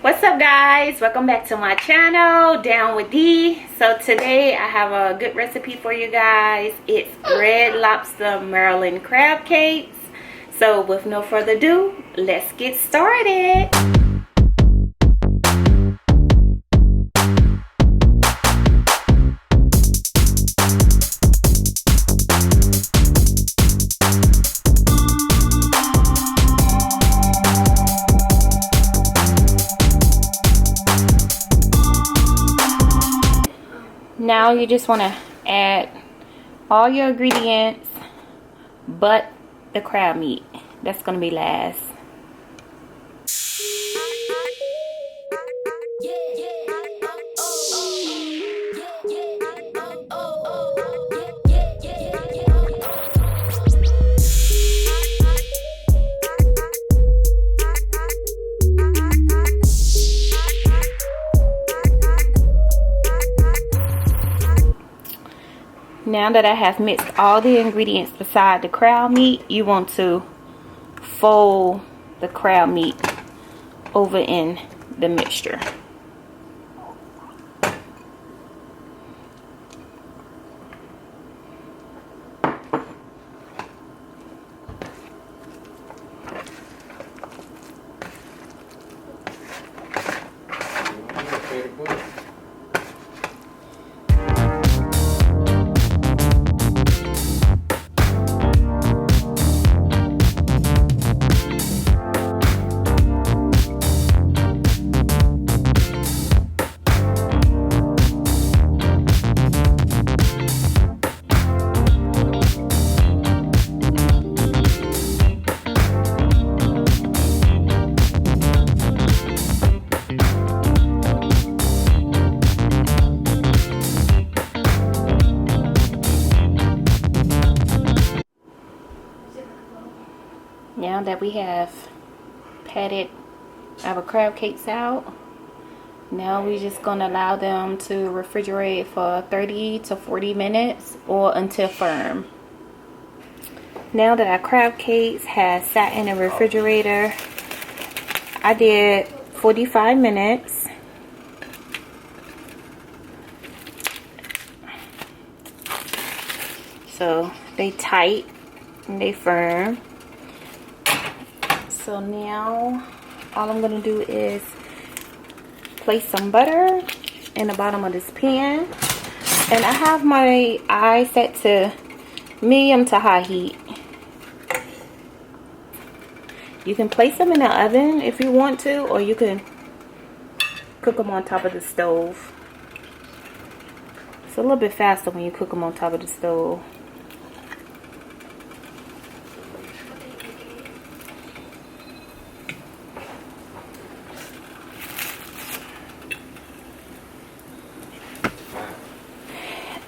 What's up, guys? Welcome back to my channel, Down with D. So today I have a good recipe for you guys. It's red lobster Maryland crab cakes. So with no further ado, let's get started. Now you just want to add all your ingredients but the crab meat. That's going to be last. Now that I have mixed all the ingredients beside the crab meat, you want to fold the crab meat over in the mixture. Now that we have patted our crab cakes out, now we're just going to allow them to refrigerate for 30 to 40 minutes or until firm. Now that our crab cakes have sat in the refrigerator, I did 45 minutes. So they tight and they firm. So now all I'm going to do is place some butter in the bottom of this pan. And I have my eye set to medium to high heat. You can place them in the oven if you want to, or you can cook them on top of the stove. It's a little bit faster when you cook them on top of the stove.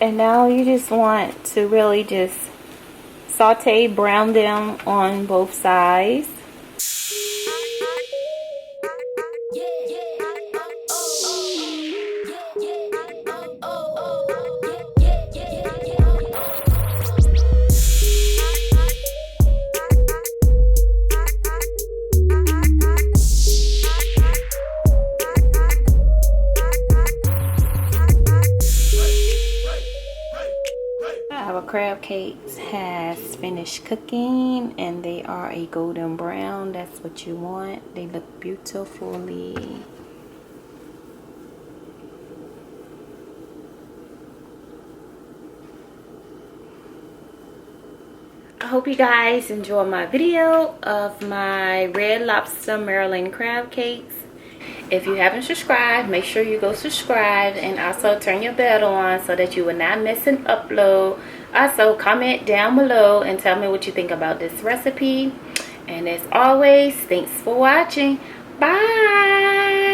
And now you just want to really just saute, brown them on both sides. Our crab cakes has finished cooking and they are a golden brown. That's what you want. They look beautifully. I hope you guys enjoy my video of my red lobster Maryland crab cakes. If you haven't subscribed, make sure you go subscribe and also turn your bell on so that you will not miss an upload. Also, comment down below and tell me what you think about this recipe. And as always, thanks for watching. Bye!